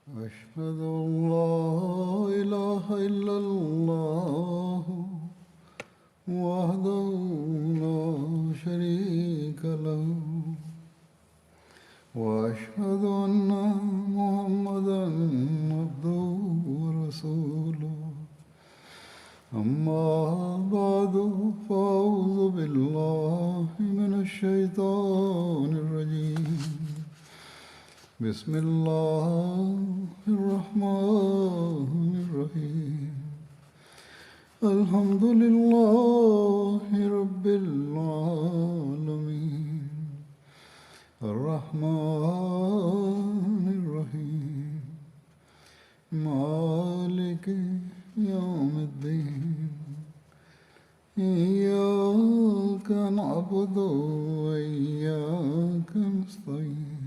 أشهد أن لا إله إلا الله وحده لا شريك له وأشهد أن محمدا عبده ورسوله أما بعد فأعوذ بالله من الشيطان الرجيم بسم الله الرحمن الرحيم الحمد لله رب العالمين الرحمن الرحيم مالك يوم الدين إياك نعبد وإياك نستعين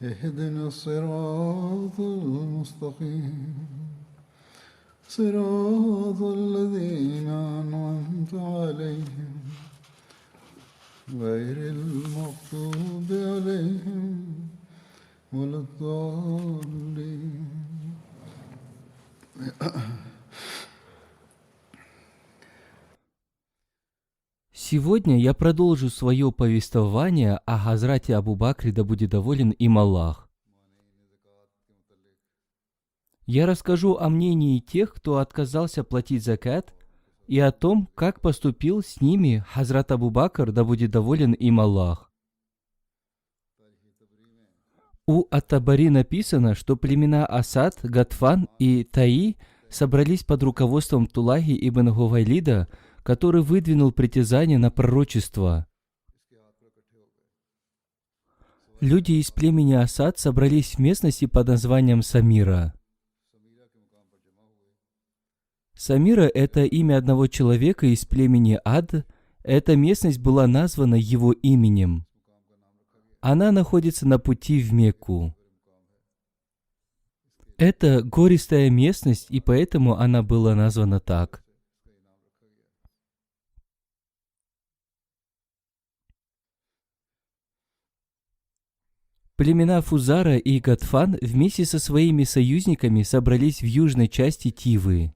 اهدنا الصراط المستقيم صراط الذين أنعمت عليهم غير المغضوب عليهم ولا الضالين. Сегодня я продолжу свое повествование о Хазрате Абу Бакре, да будет доволен им Аллах. Я расскажу о мнении тех, кто отказался платить закат, и о том, как поступил с ними Хазрат Абу Бакр, да будет доволен им Аллах. У Ат-Табари написано, что племена Асад, Гатфан и Таи собрались под руководством Тулахи ибн Гувайлида, который выдвинул притязание на пророчество. Люди из племени Асад собрались в местности под названием Самира. Самира – это имя одного человека из племени Ад. Эта местность была названа его именем. Она находится на пути в Мекку. Это гористая местность, и поэтому она была названа так. Племена Фузара и Гатфан вместе со своими союзниками собрались в южной части Тивы.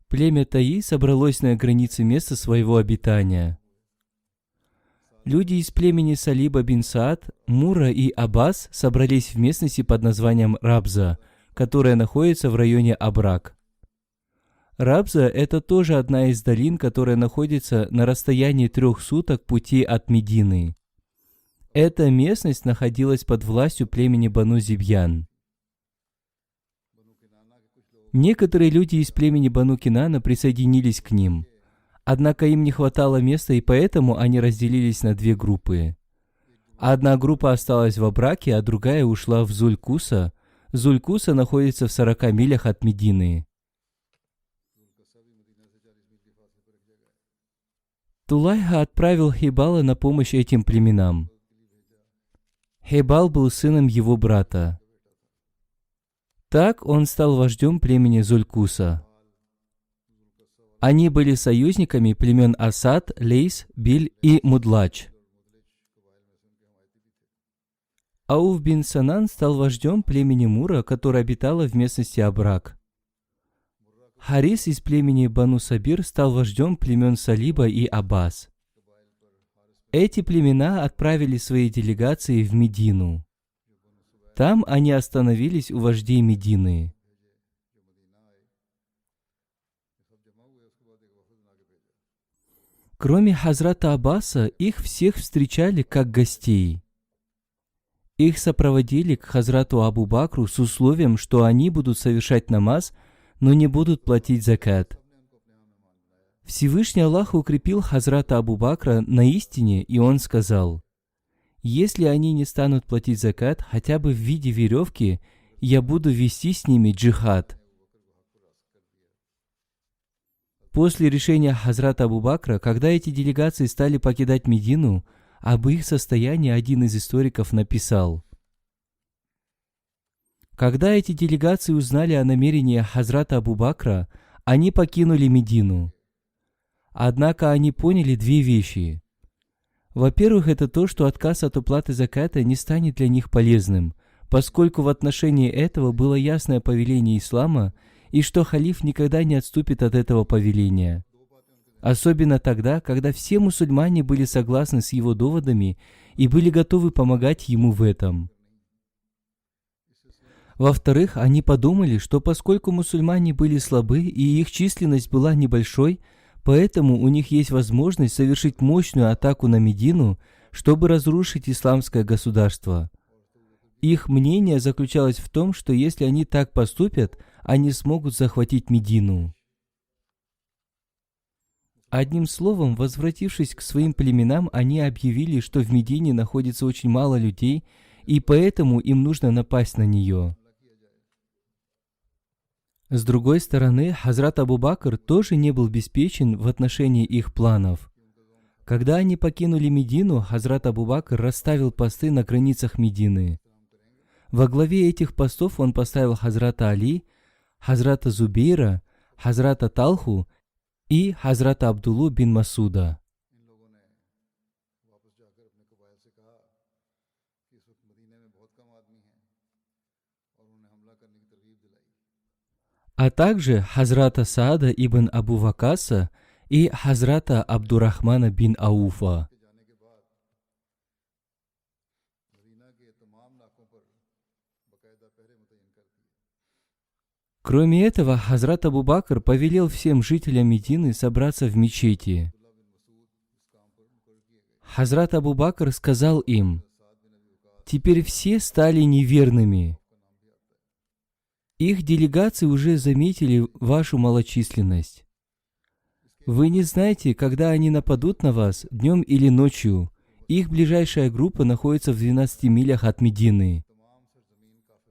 Племя Таи собралось на границе места своего обитания. Люди из племени Салиба бин Саад, Мура и Аббас собрались в местности под названием Рабза, которая находится в районе Абрак. Рабза – это тоже одна из долин, которая находится на расстоянии 3 суток пути от Медины. Эта местность находилась под властью племени Бану Зибьян. Некоторые люди из племени Бану Кинана присоединились к ним. Однако им не хватало места, и поэтому они разделились на 2 группы. Одна группа осталась в Абраке, а другая ушла в Зуль-Куса. Зуль-Куса находится в 40 милях от Медины. Тулайха отправил Хибала на помощь этим племенам. Хибал был сыном его брата. Так он стал вождем племени Зуль-Куса. Они были союзниками племен Асад, Лейс, Биль и Мудлач. Ауф бин Санан стал вождем племени Мура, которое обитало в местности Абрак. Харис из племени Бану Сабир стал вождем племен Салиба и Аббас. Эти племена отправили свои делегации в Медину. Там они остановились у вождей Медины. Кроме Хазрата Аббаса, их всех встречали как гостей. Их сопроводили к Хазрату Абу Бакру с условием, что они будут совершать намаз, но не будут платить закат. Всевышний Аллах укрепил Хазрата Абу Бакра на истине, и он сказал: «Если они не станут платить закат хотя бы в виде веревки, я буду вести с ними джихад». После решения Хазрата Абу Бакра, когда эти делегации стали покидать Медину, об их состоянии один из историков написал: «Когда эти делегации узнали о намерении Хазрата Абу Бакра, они покинули Медину. Однако они поняли 2 вещи. Во-первых, это то, что отказ от уплаты заката не станет для них полезным, поскольку в отношении этого было ясное повеление ислама, и что халиф никогда не отступит от этого повеления. Особенно тогда, когда все мусульмане были согласны с его доводами и были готовы помогать ему в этом. Во-вторых, они подумали, что поскольку мусульмане были слабы и их численность была небольшой, поэтому у них есть возможность совершить мощную атаку на Медину, чтобы разрушить исламское государство. Их мнение заключалось в том, что если они так поступят, они смогут захватить Медину. Одним словом, возвратившись к своим племенам, они объявили, что в Медине находится очень мало людей, и поэтому им нужно напасть на нее. С другой стороны, Хазрат Абу Бакр тоже не был беспечен в отношении их планов. Когда они покинули Медину, Хазрат Абу Бакр расставил посты на границах Медины. Во главе этих постов он поставил Хазрата Али, Хазрата Зубейра, Хазрата Талху и Хазрата Абдуллу бин Масуда. А также Хазрата Саада ибн Абу Вакаса и Хазрата Абдурахмана бин Ауфа. Кроме этого, Хазрат Абу Бакр повелел всем жителям Медины собраться в мечети. Хазрат Абу Бакр сказал им: «Теперь все стали неверными. Их делегации уже заметили вашу малочисленность. Вы не знаете, когда они нападут на вас, днем или ночью. Их ближайшая группа находится в 12 милях от Медины.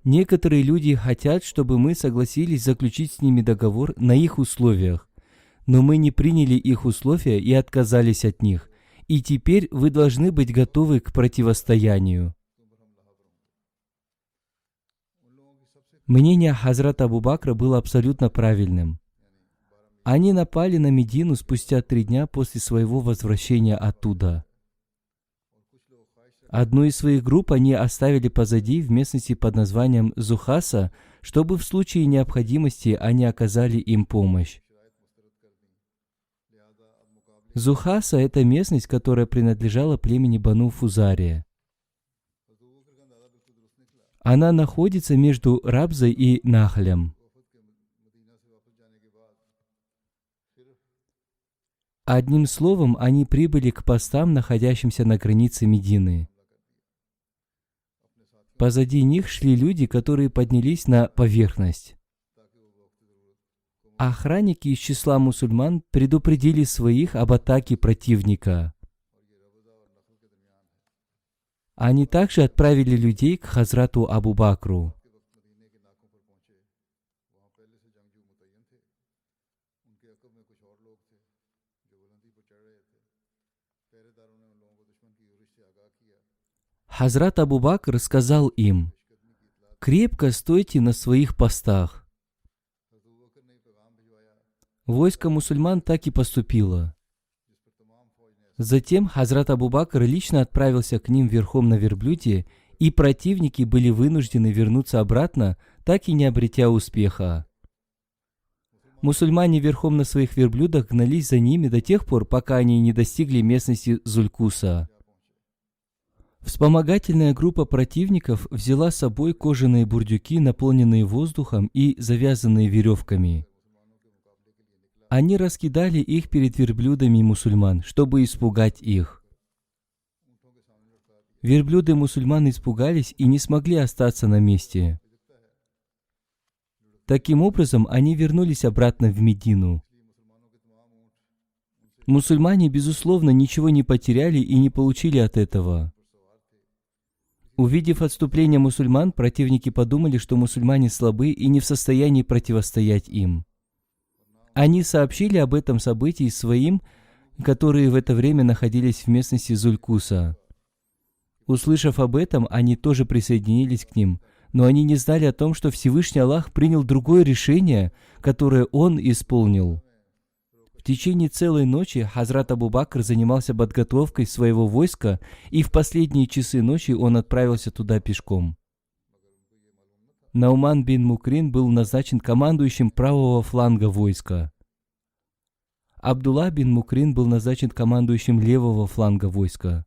Некоторые люди хотят, чтобы мы согласились заключить с ними договор на их условиях, но мы не приняли их условия и отказались от них, и теперь вы должны быть готовы к противостоянию». Мнение Хазрата Абу Бакра было абсолютно правильным. Они напали на Медину спустя 3 дня после своего возвращения оттуда. Одну из своих групп они оставили позади в местности под названием Зухаса, чтобы в случае необходимости они оказали им помощь. Зухаса – это местность, которая принадлежала племени Бану Фузария. Она находится между Рабзой и Нахлем. Одним словом, они прибыли к постам, находящимся на границе Медины. Позади них шли люди, которые поднялись на поверхность. Охранники из числа мусульман предупредили своих об атаке противника. Они также отправили людей к Хазрату Абу Бакру. Хазрат Абу Бакр сказал им: «Крепко стойте на своих постах». Войско мусульман так и поступило. Затем Хазрат Абу Бакр лично отправился к ним верхом на верблюде, и противники были вынуждены вернуться обратно, так и не обретя успеха. Мусульмане верхом на своих верблюдах гнались за ними до тех пор, пока они не достигли местности Зулькуса. Вспомогательная группа противников взяла с собой кожаные бурдюки, наполненные воздухом и завязанные веревками. Они раскидали их перед верблюдами мусульман, чтобы испугать их. Верблюды мусульман испугались и не смогли остаться на месте. Таким образом, они вернулись обратно в Медину. Мусульмане, безусловно, ничего не потеряли и не получили от этого. Увидев отступление мусульман, противники подумали, что мусульмане слабы и не в состоянии противостоять им. Они сообщили об этом событии своим, которые в это время находились в местности Зулькуса. Услышав об этом, они тоже присоединились к ним, но они не знали о том, что Всевышний Аллах принял другое решение, которое Он исполнил. В течение целой ночи Хазрат Абу Бакр занимался подготовкой своего войска, и в последние часы ночи он отправился туда пешком. Науман бин Мукрин был назначен командующим правого фланга войска. Абдулла бин Мукрин был назначен командующим левого фланга войска.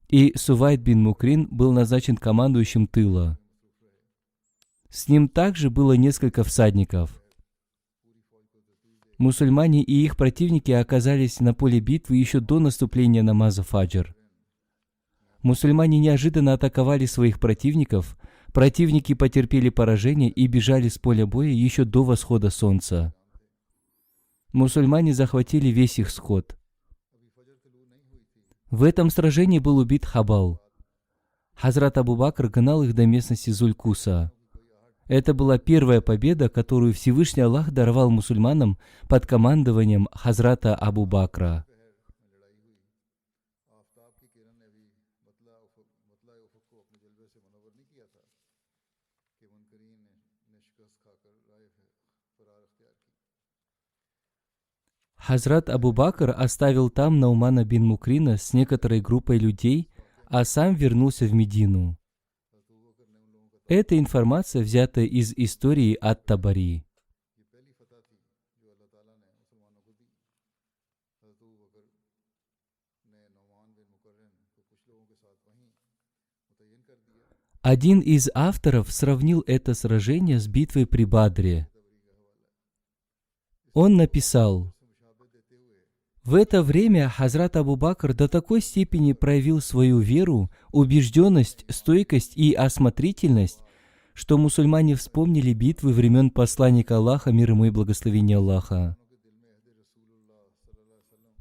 И Сувайд бин Мукрин был назначен командующим тыла. С ним также было несколько всадников. Мусульмане и их противники оказались на поле битвы еще до наступления намаза фаджр. Мусульмане неожиданно атаковали своих противников, противники потерпели поражение и бежали с поля боя еще до восхода солнца. Мусульмане захватили весь их скот. В этом сражении был убит Хабал. Хазрат Абу Бакр гнал их до местности Зулькуса. Это была первая победа, которую Всевышний Аллах даровал мусульманам под командованием Хазрата Абу Бакра. Хазрат Абу Бакр оставил там Наумана бин Мукрина с некоторой группой людей, а сам вернулся в Медину. Эта информация взята из истории Ат-Табари. Один из авторов сравнил это сражение с битвой при Бадре. Он написал: «В это время Хазрат Абу Бакр до такой степени проявил свою веру, убежденность, стойкость и осмотрительность, что мусульмане вспомнили битвы времен посланника Аллаха, мир ему и благословение Аллаха.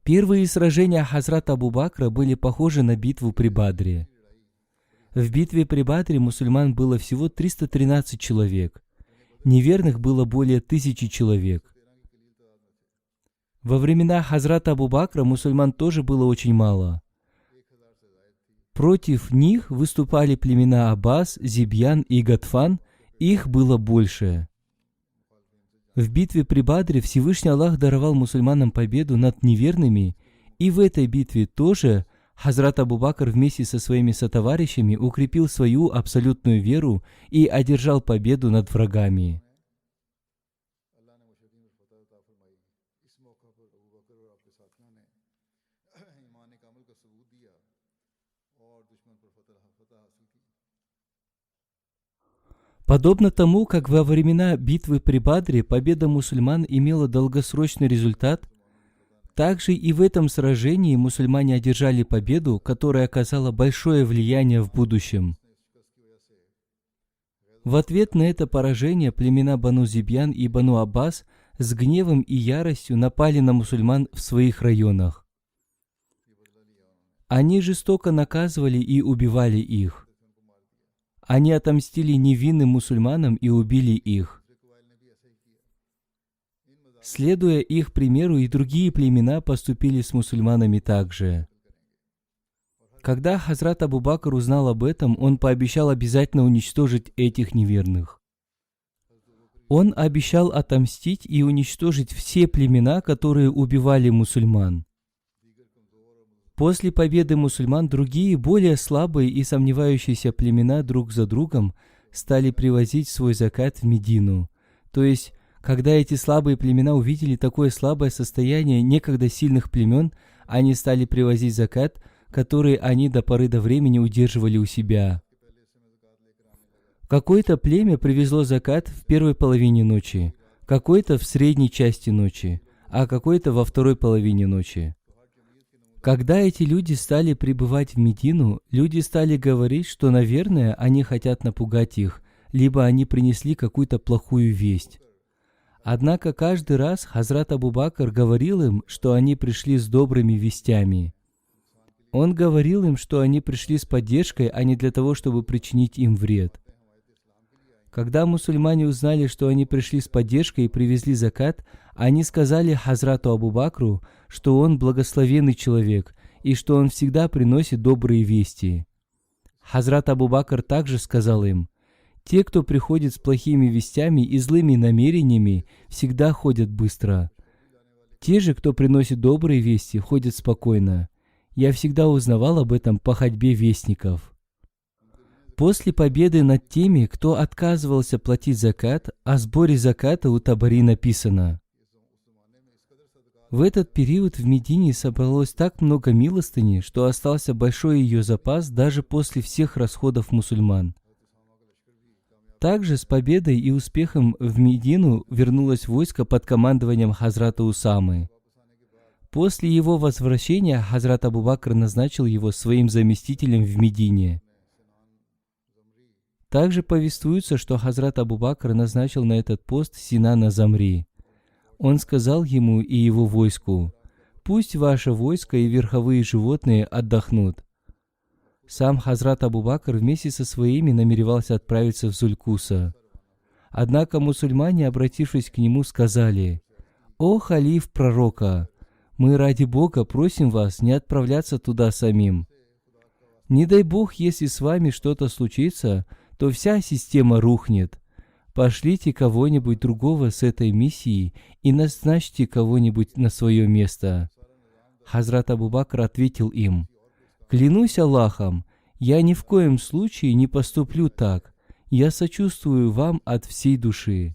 Первые сражения Хазрата Абу Бакра были похожи на битву при Бадре. В битве при Бадре мусульман было всего 313 человек, неверных было более 1000 человек. Во времена Хазрата Абу Бакра мусульман тоже было очень мало. Против них выступали племена Аббас, Зибьян и Гатфан, их было больше. В битве при Бадре Всевышний Аллах даровал мусульманам победу над неверными, и в этой битве тоже Хазрат Абу Бакр вместе со своими сотоварищами укрепил свою абсолютную веру и одержал победу над врагами. Подобно тому, как во времена битвы при Бадре победа мусульман имела долгосрочный результат, также и в этом сражении мусульмане одержали победу, которая оказала большое влияние в будущем. В ответ на это поражение племена Бану Зибьян и Бану Аббас с гневом и яростью напали на мусульман в своих районах. Они жестоко наказывали и убивали их. Они отомстили невинным мусульманам и убили их. Следуя их примеру, и другие племена поступили с мусульманами также. Когда Хазрат Абу Бакр узнал об этом, он пообещал обязательно уничтожить этих неверных. Он обещал отомстить и уничтожить все племена, которые убивали мусульман. После победы мусульман другие, более слабые и сомневающиеся племена друг за другом стали привозить свой закат в Медину. То есть, когда эти слабые племена увидели такое слабое состояние некогда сильных племен, они стали привозить закат, который они до поры до времени удерживали у себя. Какое-то племя привезло закат в первой половине ночи, какое-то в средней части ночи, а какое-то во второй половине ночи. Когда эти люди стали прибывать в Медину, люди стали говорить, что, наверное, они хотят напугать их, либо они принесли какую-то плохую весть. Однако каждый раз Хазрат Абу Бакр говорил им, что они пришли с добрыми вестями. Он говорил им, что они пришли с поддержкой, а не для того, чтобы причинить им вред. Когда мусульмане узнали, что они пришли с поддержкой и привезли закат, они сказали Хазрату Абу Бакру, что он благословенный человек и что он всегда приносит добрые вести. Хазрат Абу Бакр также сказал им: «Те, кто приходит с плохими вестями и злыми намерениями, всегда ходят быстро. Те же, кто приносит добрые вести, ходят спокойно. Я всегда узнавал об этом по ходьбе вестников». После победы над теми, кто отказывался платить закат, о сборе заката у Табари написано: в этот период в Медине собралось так много милостыни, что остался большой ее запас даже после всех расходов мусульман. Также с победой и успехом в Медину вернулось войско под командованием Хазрата Усамы. После его возвращения Хазрат Абу Бакр назначил его своим заместителем в Медине. Также повествуется, что Хазрат Абу Бакр назначил на этот пост Синана Замри. Он сказал ему и его войску: «Пусть ваше войско и верховые животные отдохнут». Сам Хазрат Абу Бакр вместе со своими намеревался отправиться в Зулькуса. Однако мусульмане, обратившись к нему, сказали: «О халиф пророка, мы ради Бога просим вас не отправляться туда самим. Не дай Бог, если с вами что-то случится, то вся система рухнет. Пошлите кого-нибудь другого с этой миссией и назначьте кого-нибудь на свое место». Хазрат Абу Бакр ответил им: «Клянусь Аллахом, я ни в коем случае не поступлю так. Я сочувствую вам от всей души».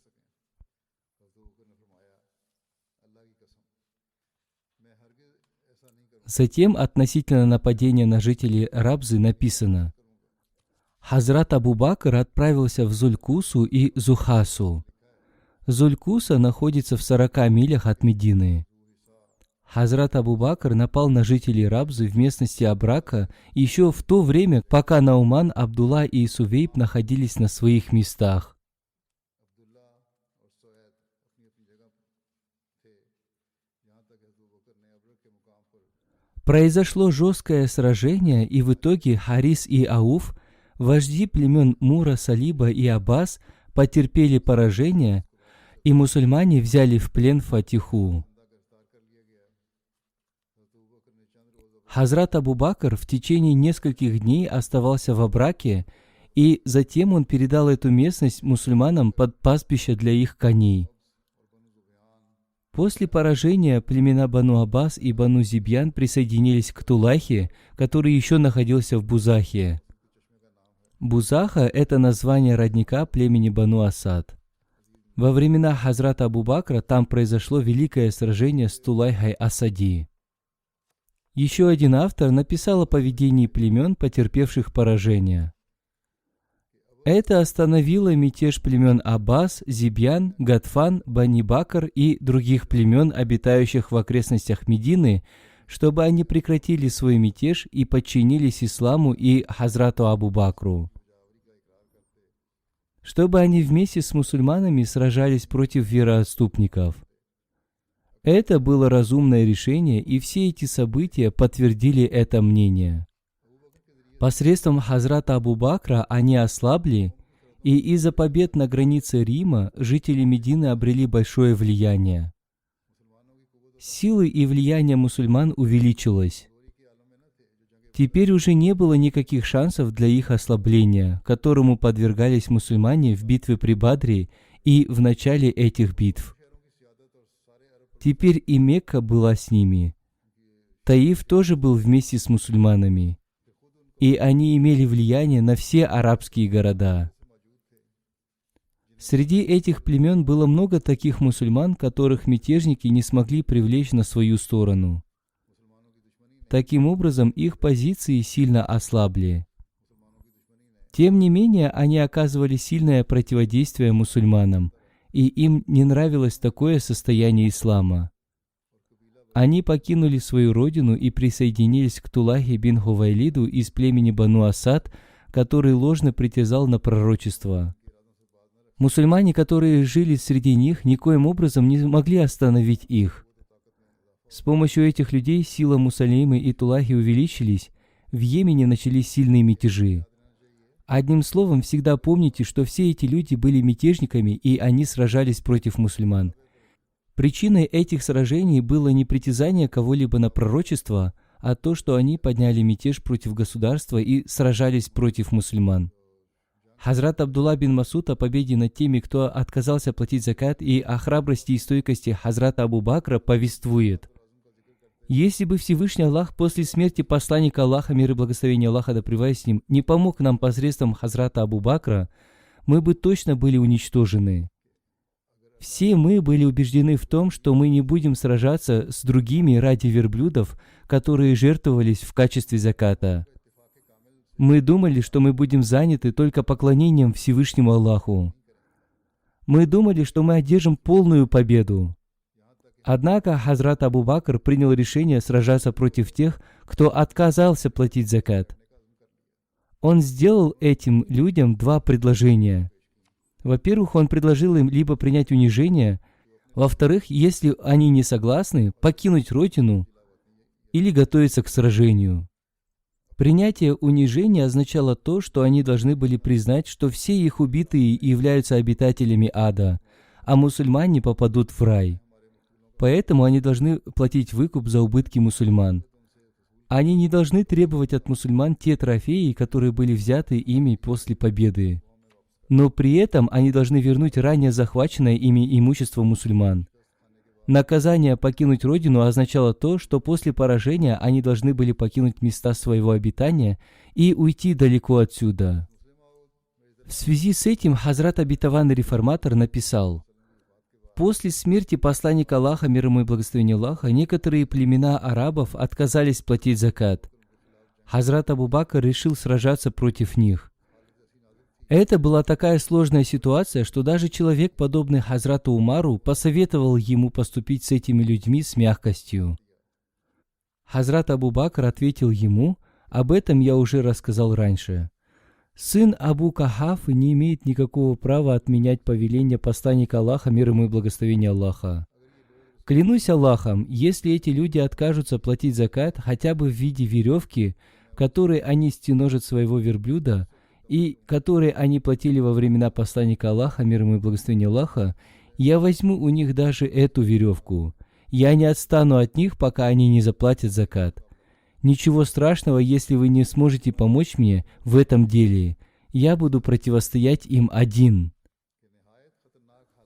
Затем относительно нападения на жителей Рабзы написано: Хазрат Абу Бакр отправился в Зулькусу и Зухасу. Зулькуса находится в 40 милях от Медины. Хазрат Абу Бакр напал на жителей Рабзы в местности Абрака еще в то время, пока Науман, Абдулла и Сувейб находились на своих местах. Произошло жесткое сражение, и в итоге Харис и Ауф, вожди племен Мура, Салиба и Аббас, потерпели поражение, и мусульмане взяли в плен Фатиху. Хазрат Абу Бакр в течение нескольких дней оставался в Абраке, и затем он передал эту местность мусульманам под пастбище для их коней. После поражения племена Бану Аббас и Бану Зибьян присоединились к Тулахе, который еще находился в Бузахе. Бузаха – это название родника племени Бану Асад. Во времена Хазрата Абу Бакра там произошло великое сражение с Тулайхой Асади. Еще один автор написал о поведении племен, потерпевших поражение. Это остановило мятеж племен Аббас, Зибьян, Гатфан, Бани Бакр и других племен, обитающих в окрестностях Медины, чтобы они прекратили свой мятеж и подчинились исламу и Хазрату Абу Бакру. Чтобы они вместе с мусульманами сражались против вероотступников. Это было разумное решение, и все эти события подтвердили это мнение. Посредством Хазрата Абу Бакра они ослабли, и из-за побед на границе Рима жители Медины обрели большое влияние. Силы и влияние мусульман увеличилось. Теперь уже не было никаких шансов для их ослабления, которому подвергались мусульмане в битве при Бадре и в начале этих битв. Теперь и Мекка была с ними. Таиф тоже был вместе с мусульманами. И они имели влияние на все арабские города. Среди этих племен было много таких мусульман, которых мятежники не смогли привлечь на свою сторону. Таким образом, их позиции сильно ослабли. Тем не менее, они оказывали сильное противодействие мусульманам, и им не нравилось такое состояние ислама. Они покинули свою родину и присоединились к Тулахе бин Хувайлиду из племени Бану Асад, который ложно притязал на пророчество. Мусульмане, которые жили среди них, никоим образом не могли остановить их. С помощью этих людей сила Мусалимы и Тулахи увеличились, в Йемене начались сильные мятежи. Одним словом, всегда помните, что все эти люди были мятежниками, и они сражались против мусульман. Причиной этих сражений было не притязание кого-либо на пророчество, а то, что они подняли мятеж против государства и сражались против мусульман. Хазрат Абдулла бин Масуд о победе над теми, кто отказался платить закат, и о храбрости и стойкости Хазрата Абу Бакра повествует. Если бы Всевышний Аллах после смерти посланника Аллаха, мир и благословение Аллаха да пребывает с ним, не помог нам посредством Хазрата Абу Бакра, мы бы точно были уничтожены. Все мы были убеждены в том, что мы не будем сражаться с другими ради верблюдов, которые жертвовались в качестве заката. Мы думали, что мы будем заняты только поклонением Всевышнему Аллаху. Мы думали, что мы одержим полную победу. Однако Хазрат Абу Бакр принял решение сражаться против тех, кто отказался платить закат. Он сделал этим людям два предложения. Во-первых, он предложил им либо принять унижение, во-вторых, если они не согласны, покинуть родину или готовиться к сражению. Принятие унижения означало то, что они должны были признать, что все их убитые являются обитателями ада, а мусульмане попадут в рай. Поэтому они должны платить выкуп за убытки мусульман. Они не должны требовать от мусульман те трофеи, которые были взяты ими после победы. Но при этом они должны вернуть ранее захваченное ими имущество мусульман. Наказание покинуть родину означало то, что после поражения они должны были покинуть места своего обитания и уйти далеко отсюда. В связи с этим Хазрат Обетованный Реформатор написал: «После смерти посланника Аллаха, мир ему и благословение Аллаха, некоторые племена арабов отказались платить закат. Хазрат Абу Бакр решил сражаться против них. Это была такая сложная ситуация, что даже человек, подобный Хазрату Умару, посоветовал ему поступить с этими людьми с мягкостью. Хазрат Абу Бакр ответил ему: «Об этом я уже рассказал раньше. Сын Абу Кахафа не имеет никакого права отменять повеление посланника Аллаха, мир ему и благословение Аллаха. Клянусь Аллахом, если эти люди откажутся платить закат хотя бы в виде веревки, которой они стеножат своего верблюда, и которые они платили во времена посланника Аллаха, мир ему и благословение Аллаха, я возьму у них даже эту веревку. Я не отстану от них, пока они не заплатят закат. Ничего страшного, если вы не сможете помочь мне в этом деле. Я буду противостоять им один».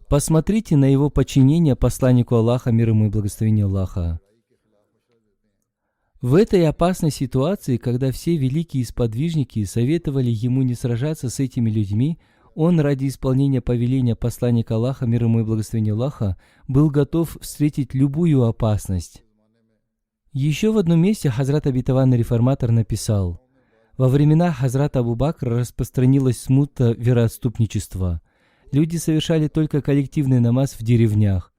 Посмотрите на его подчинение посланнику Аллаха, мир ему и благословение Аллаха. В этой опасной ситуации, когда все великие сподвижники советовали ему не сражаться с этими людьми, он ради исполнения повеления посланника Аллаха, мир ему и благословение Аллаха, был готов встретить любую опасность. Еще в одном месте Хазрат Обетованный Реформатор написал: «Во времена Хазрата Абу Бакра распространилась смута вероотступничества. Люди совершали только коллективный намаз в деревнях.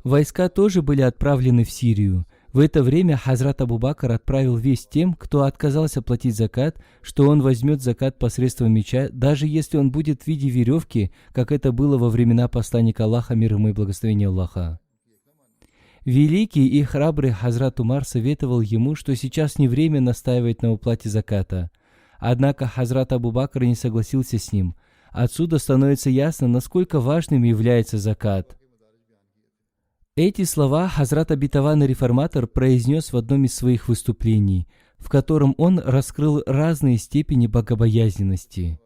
Войска тоже были отправлены в Сирию. В это время Хазрат Абу Бакр отправил весть тем, кто отказался платить закат, что он возьмет закат посредством меча, даже если он будет в виде веревки, как это было во времена посланника Аллаха, мир ему и благословение Аллаха». Великий и храбрый Хазрат Умар советовал ему, что сейчас не время настаивать на уплате заката. Однако Хазрат Абу Бакр не согласился с ним. Отсюда становится ясно, насколько важным является закат. Эти слова Хазрат Обетованный Реформатор произнес в одном из своих выступлений, в котором он раскрыл разные степени богобоязненности.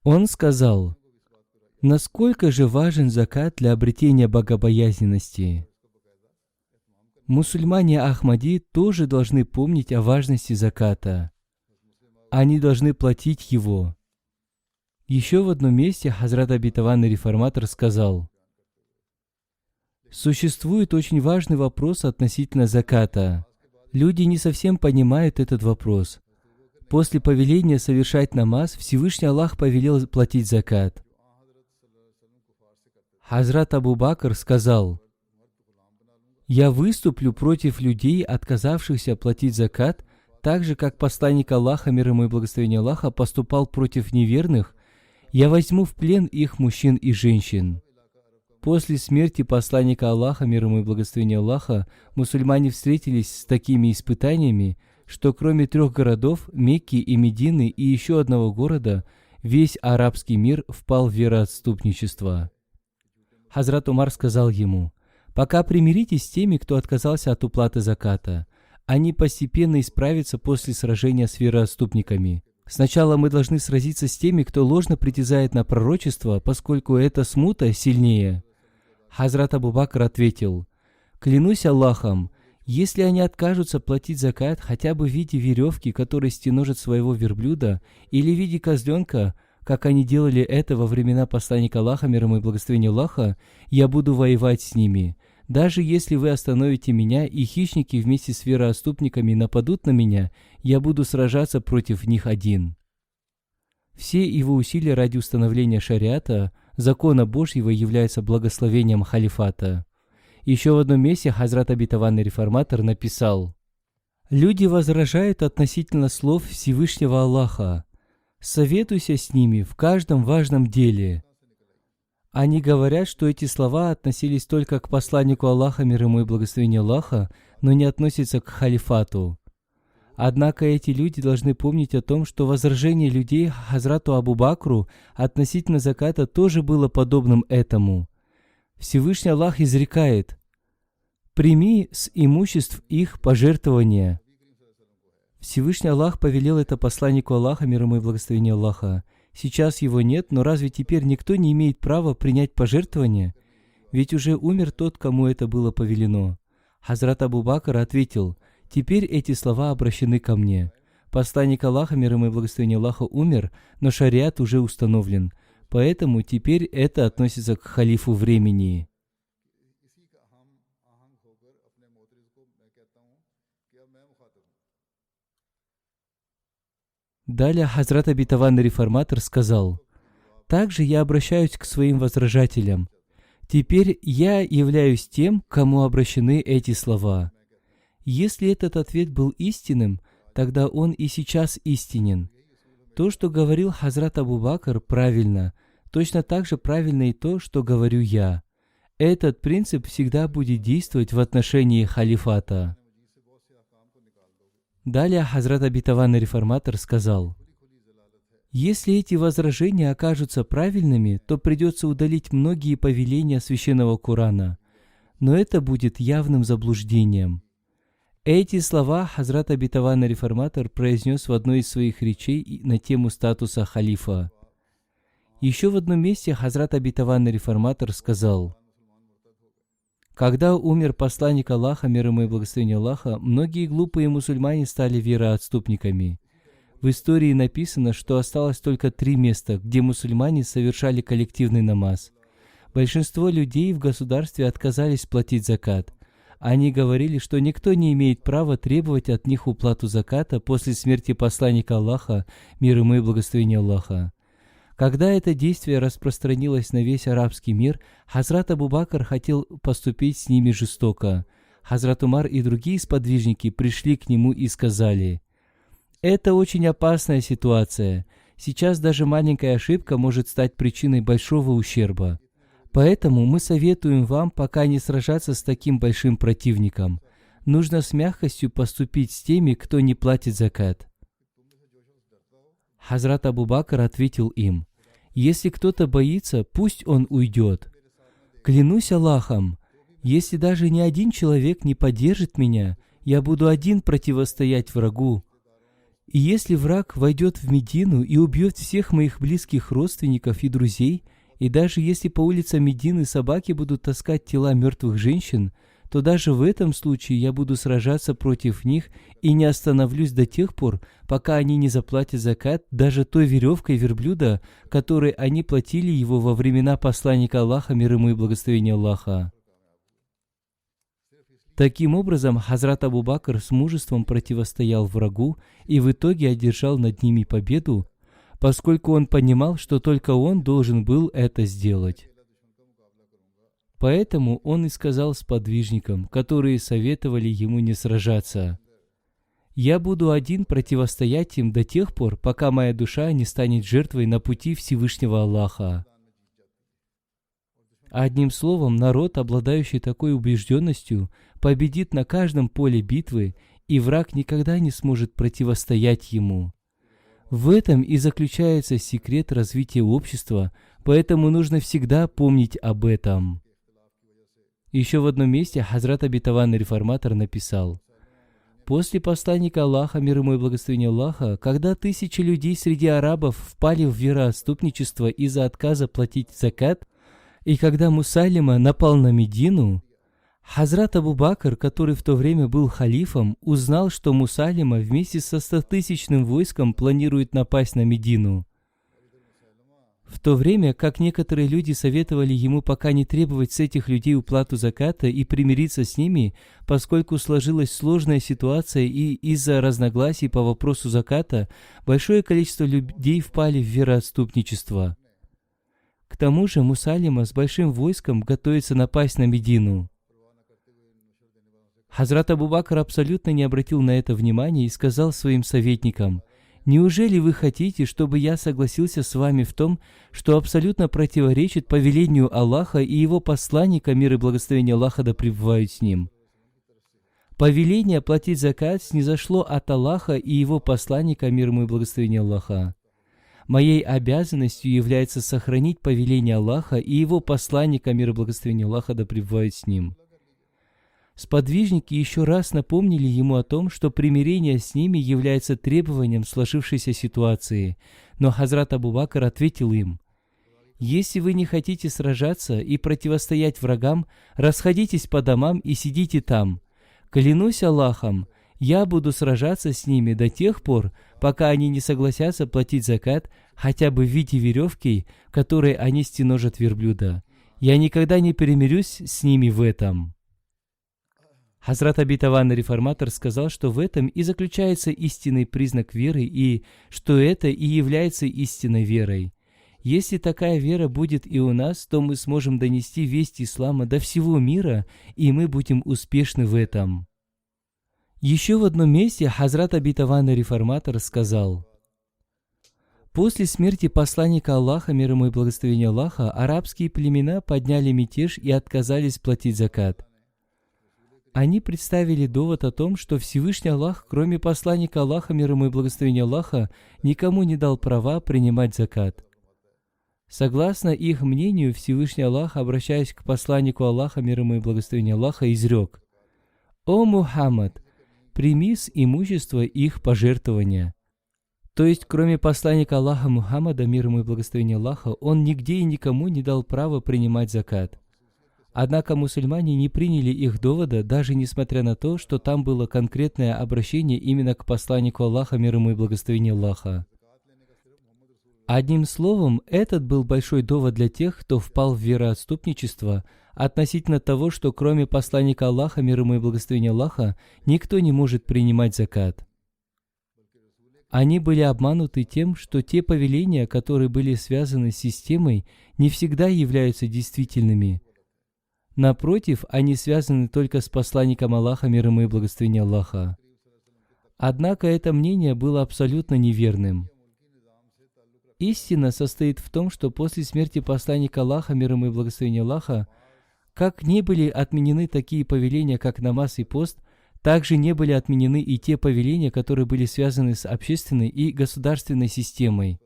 Он сказал: «Насколько же важен закат для обретения богобоязненности? Мусульмане Ахмади тоже должны помнить о важности заката. Они должны платить его». Еще в одном месте Хазрат Обетованный Реформатор сказал: «Существует очень важный вопрос относительно заката. Люди не совсем понимают этот вопрос. После повеления совершать намаз Всевышний Аллах повелел платить закат. Хазрат Абу Бакр сказал: «Я выступлю против людей, отказавшихся платить закат, так же, как посланник Аллаха, мир ему и благословение Аллаха, поступал против неверных. Я возьму в плен их мужчин и женщин». После смерти посланника Аллаха, мир ему и благословение Аллаха, мусульмане встретились с такими испытаниями, что кроме 3 городов, Мекки и Медины и еще одного города, весь арабский мир впал в вероотступничество. Хазрат Умар сказал ему: «Пока примиритесь с теми, кто отказался от уплаты заката. Они постепенно исправятся после сражения с вероотступниками. Сначала мы должны сразиться с теми, кто ложно притязает на пророчество, поскольку эта смута сильнее. Хазрат Абу Бакр ответил: «Клянусь Аллахом, если они откажутся платить закат хотя бы в виде веревки, которой стяножат своего верблюда, или в виде козленка, как они делали это во времена посланника Аллаха, мир ему и благословение Аллаха, я буду воевать с ними. Даже если вы остановите меня, и хищники вместе с вероотступниками нападут на меня, я буду сражаться против них один». Все его усилия ради установления шариата, закона Божьего, являются благословением халифата. Еще в одном месте Хазрат Обетованный Реформатор написал: «Люди возражают относительно слов Всевышнего Аллаха. Советуйся с ними в каждом важном деле. Они говорят, что эти слова относились только к посланнику Аллаха, мир ему и благословение Аллаха, но не относятся к халифату. Однако эти люди должны помнить о том, что возражение людей Хазрату Абу Бакру относительно заката тоже было подобным этому. Всевышний Аллах изрекает: «Прими с имуществ их пожертвования». Всевышний Аллах повелел это посланнику Аллаха, мир ему и благословение Аллаха. Сейчас его нет, но разве теперь никто не имеет права принять пожертвования? Ведь уже умер тот, кому это было повелено. Хазрат Абу Бакр ответил: «Теперь эти слова обращены ко мне. Посланник Аллаха, мир ему и благословение Аллаха, умер, но шариат уже установлен. Поэтому теперь это относится к халифу времени». Далее Хазрат Обетованный Реформатор сказал: «Также я обращаюсь к своим возражателям. Теперь я являюсь тем, к кому обращены эти слова. Если этот ответ был истинным, тогда он и сейчас истинен. То, что говорил Хазрат Абу Бакр, правильно. Точно так же правильно и то, что говорю я. Этот принцип всегда будет действовать в отношении халифата». Далее Хазрат Обетованный Реформатор сказал: «Если эти возражения окажутся правильными, то придется удалить многие повеления Священного Корана, но это будет явным заблуждением». Эти слова Хазрат Обетованный Реформатор произнес в одной из своих речей на тему статуса халифа. Еще в одном месте Хазрат Обетованный Реформатор сказал: «Когда умер посланник Аллаха, мир ему и благословение Аллаха, многие глупые мусульмане стали вероотступниками. В истории написано, что осталось только 3 места, где мусульмане совершали коллективный намаз. Большинство людей в государстве отказались платить закат. Они говорили, что никто не имеет права требовать от них уплату заката после смерти посланника Аллаха, мир ему и благословение Аллаха. Когда это действие распространилось на весь арабский мир, Хазрат Абу Бакр хотел поступить с ними жестоко. Хазрат Умар и другие сподвижники пришли к нему и сказали: «Это очень опасная ситуация. Сейчас даже маленькая ошибка может стать причиной большого ущерба. Поэтому мы советуем вам пока не сражаться с таким большим противником. Нужно с мягкостью поступить с теми, кто не платит закат». Хазрат Абу Бакр ответил им: «Если кто-то боится, пусть он уйдет. Клянусь Аллахом, если даже ни один человек не поддержит меня, я буду один противостоять врагу. И если враг войдет в Медину и убьет всех моих близких родственников и друзей, и даже если по улицам Медины собаки будут таскать тела мертвых женщин, то даже в этом случае я буду сражаться против них и не остановлюсь до тех пор, пока они не заплатят закат даже той веревкой верблюда, которой они платили его во времена посланника Аллаха, мир ему и благословение Аллаха». Таким образом, Хазрат Абу Бакр с мужеством противостоял врагу и в итоге одержал над ними победу, поскольку он понимал, что только он должен был это сделать. Поэтому он и сказал сподвижникам, которые советовали ему не сражаться: «Я буду один противостоять им до тех пор, пока моя душа не станет жертвой на пути Всевышнего Аллаха». Одним словом, народ, обладающий такой убежденностью, победит на каждом поле битвы, и враг никогда не сможет противостоять ему. В этом и заключается секрет развития общества, поэтому нужно всегда помнить об этом. Еще в одном месте Хазрат Обетованный Реформатор написал: «После посланника Аллаха, мир ему и благословение Аллаха, когда тысячи людей среди арабов впали в вероотступничество из-за отказа платить закат, И когда Мусайлима напал на Медину, Хазрат Абу Бакр, который в то время был халифом, узнал, что Мусайлима вместе со 100-тысячным войском планирует напасть на Медину. В то время, как некоторые люди советовали ему пока не требовать с этих людей уплату заката и примириться с ними, поскольку сложилась сложная ситуация и из-за разногласий по вопросу заката большое количество людей впали в вероотступничество. К тому же Мусайлима с большим войском готовится напасть на Медину. Хазрат Абу Бакр абсолютно не обратил на это внимания и сказал своим советникам: «Неужели вы хотите, чтобы я согласился с вами в том, что абсолютно противоречит повелению Аллаха и Его посланника, мир и благословение Аллаха да пребывают с ним?» Повеление платить закат снизошло от Аллаха и Его посланника, мир ему и благословение Аллаха. Моей обязанностью является сохранить повеление Аллаха и Его посланника, мир и благословение Аллаха да пребывают с ним. Сподвижники еще раз напомнили ему о том, что примирение с ними является требованием сложившейся ситуации, но Хазрат Абу Бакр ответил им: «Если вы не хотите сражаться и противостоять врагам, расходитесь по домам и сидите там. Клянусь Аллахом, я буду сражаться с ними до тех пор, пока они не согласятся платить закат хотя бы в виде веревки, которой они стеножат верблюда. Я никогда не примирюсь с ними в этом». Хазрат обетованный реформатор сказал, что в этом и заключается истинный признак веры и что это и является истинной верой. Если такая вера будет и у нас, то мы сможем донести весть ислама до всего мира, и мы будем успешны в этом. Еще в одном месте Хазрат обетованный реформатор сказал: «После смерти посланника Аллаха, мир ему и благословение Аллаха, арабские племена подняли мятеж и отказались платить закат. Они представили довод о том, что Всевышний Аллах, кроме посланника Аллаха, мир ему и благословение Аллаха, никому не дал права принимать закат. Согласно их мнению, Всевышний Аллах, обращаясь к посланнику Аллаха, мир ему и благословение Аллаха, изрек: «О Мухаммад, прими с имущества их пожертвования». То есть, кроме посланника Аллаха Мухаммада, мир ему и благословение Аллаха, он нигде и никому не дал права принимать закат. Однако мусульмане не приняли их довода, даже несмотря на то, что там было конкретное обращение именно к посланнику Аллаха, мир ему и благословение Аллаха. Одним словом, этот был большой довод для тех, кто впал в вероотступничество относительно того, что кроме посланника Аллаха, мир ему и благословение Аллаха, никто не может принимать закат. Они были обмануты тем, что те повеления, которые были связаны с системой, не всегда являются действительными. Напротив, они связаны только с посланником Аллаха, мир ему и благословение Аллаха. Однако это мнение было абсолютно неверным. Истина состоит в том, что после смерти посланника Аллаха, мир ему и благословение Аллаха, как не были отменены такие повеления, как намаз и пост, также не были отменены и те повеления, которые были связаны с общественной и государственной системой.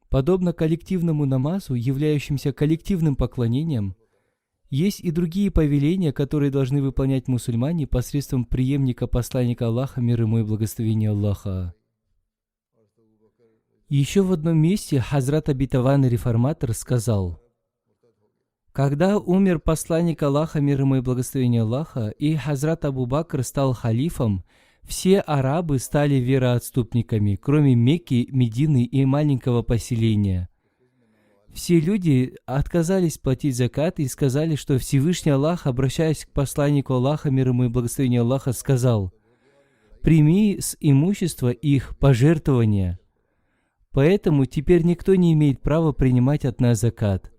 Подобно коллективному намазу, являющимся коллективным поклонением, есть и другие повеления, которые должны выполнять мусульмане посредством преемника посланника Аллаха, мир ему и благословение Аллаха. Еще в одном месте Хазрат обетованный реформатор сказал: «Когда умер посланник Аллаха, мир ему и благословение Аллаха, и Хазрат Абу Бакр стал халифом, все арабы стали вероотступниками, кроме Мекки, Медины и маленького поселения. Все люди отказались платить закат и сказали, что Всевышний Аллах, обращаясь к посланнику Аллаха, мир ему и благословение Аллаха, сказал: «Прими с имущества их пожертвования». Поэтому теперь никто не имеет права принимать от нас закат.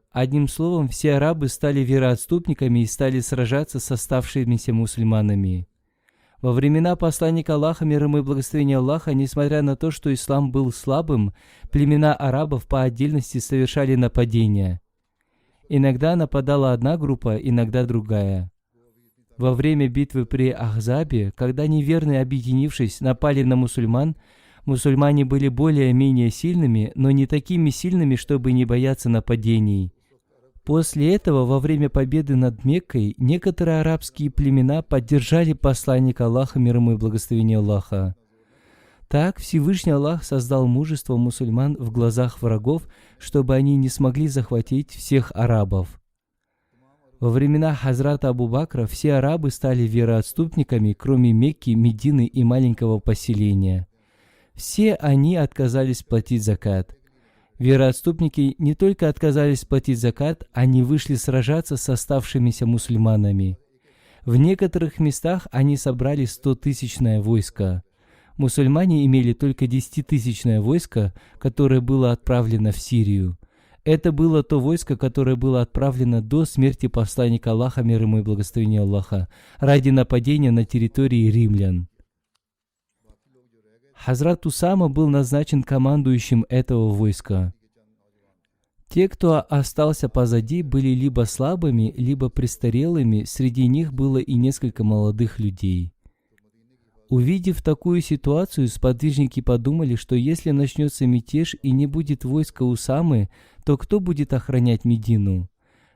Одним словом, все арабы стали вероотступниками и стали сражаться с оставшимися мусульманами. Во времена посланника Аллаха, мир ему и благословение Аллаха, несмотря на то, что ислам был слабым, племена арабов по отдельности совершали нападения. Иногда нападала одна группа, иногда другая. Во время битвы при Ахзабе, когда неверные, объединившись, напали на мусульман, мусульмане были более-менее сильными, но не такими сильными, чтобы не бояться нападений. После этого, во время победы над Меккой, некоторые арабские племена поддержали посланника Аллаха, мир ему и благословение Аллаха. Так Всевышний Аллах создал мужество мусульман в глазах врагов, чтобы они не смогли захватить всех арабов. Во времена Хазрата Абу Бакра все арабы стали вероотступниками, кроме Мекки, Медины и маленького поселения. Все они отказались платить закат. Вероотступники не только отказались платить закат, они вышли сражаться с оставшимися мусульманами. В некоторых местах они собрали 100-тысячное войско. Мусульмане имели только 10-тысячное войско, которое было отправлено в Сирию. Это было то войско, которое было отправлено до смерти посланника Аллаха, мир ему и благословение Аллаха, ради нападения на территории римлян. Хазрат Усама был назначен командующим этого войска. Те, кто остался позади, были либо слабыми, либо престарелыми, среди них было и несколько молодых людей. Увидев такую ситуацию, сподвижники подумали, что если начнется мятеж и не будет войска Усамы, то кто будет охранять Медину?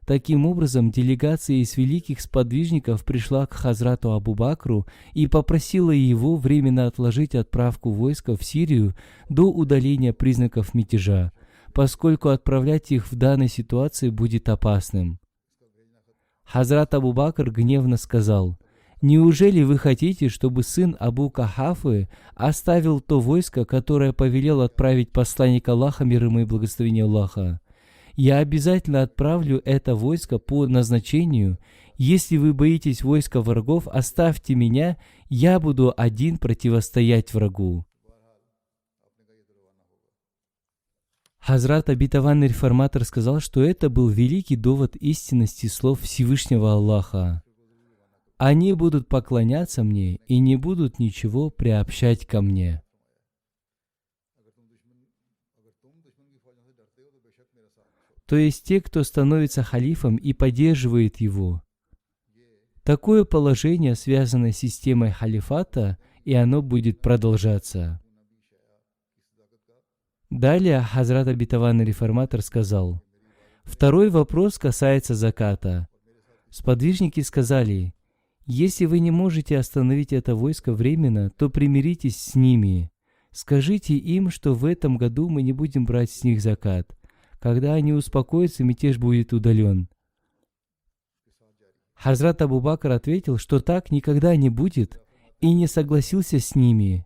Таким образом, делегация из великих сподвижников пришла к Хазрату Абу Бакру и попросила его временно отложить отправку войска в Сирию до удаления признаков мятежа, поскольку отправлять их в данной ситуации будет опасным. Хазрат Абу Бакр гневно сказал: «Неужели вы хотите, чтобы сын Абу Кахафы оставил то войско, которое повелел отправить посланник Аллаха, мир ему и благословение Аллаха? Я обязательно отправлю это войско по назначению. Если вы боитесь войска врагов, оставьте меня, я буду один противостоять врагу». Хазрат обетованный реформатор сказал, что это был великий довод истинности слов Всевышнего Аллаха. «Они будут поклоняться мне и не будут ничего приобщать ко мне». То есть те, кто становится халифом и поддерживает его. Такое положение связано с системой халифата, и оно будет продолжаться. Далее Хазрат обетованный реформатор сказал: «Второй вопрос касается заката. Сподвижники сказали: если вы не можете остановить это войско временно, то примиритесь с ними. Скажите им, что в этом году мы не будем брать с них закат. Когда они успокоятся, мятеж будет удален». Хазрат Абу Бакр ответил, что так никогда не будет, и не согласился с ними.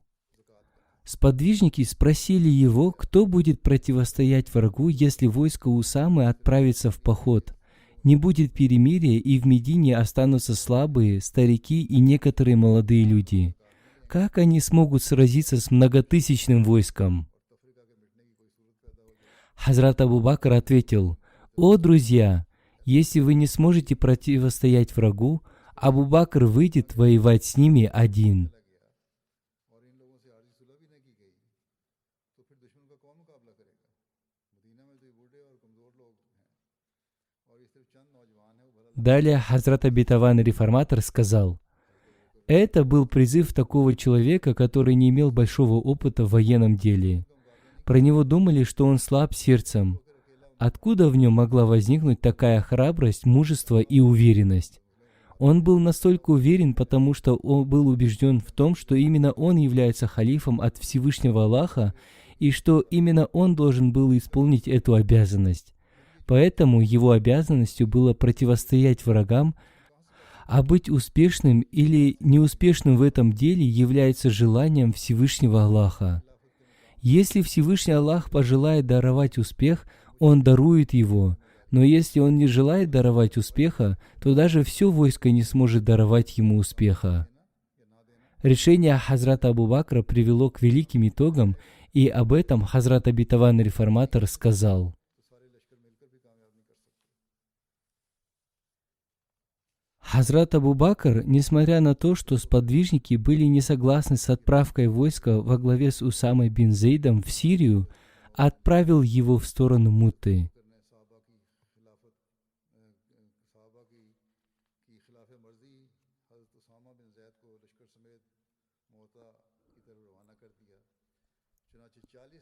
Сподвижники спросили его, кто будет противостоять врагу, если войско Усамы отправится в поход. Не будет перемирия, и в Медине останутся слабые, старики и некоторые молодые люди. Как они смогут сразиться с многотысячным войском? Хазрат Абу Бакр ответил: «О, друзья, если вы не сможете противостоять врагу, Абу Бакр выйдет воевать с ними один». Далее Хазрат обетованный реформатор сказал: «Это был призыв такого человека, который не имел большого опыта в военном деле. Про него думали, что он слаб сердцем. Откуда в нем могла возникнуть такая храбрость, мужество и уверенность? Он был настолько уверен, потому что он был убежден в том, что именно он является халифом от Всевышнего Аллаха, и что именно он должен был исполнить эту обязанность. Поэтому его обязанностью было противостоять врагам, а быть успешным или неуспешным в этом деле является желанием Всевышнего Аллаха. Если Всевышний Аллах пожелает даровать успех, Он дарует его, но если Он не желает даровать успеха, то даже все войско не сможет даровать ему успеха. Решение Хазрата Абу Бакра привело к великим итогам, и об этом Хазрат обетованный реформатор сказал: Хазрат Абу Бакр, несмотря на то, что сподвижники были не согласны с отправкой войска во главе с Усамой бин Зейдом в Сирию, отправил его в сторону Мутты.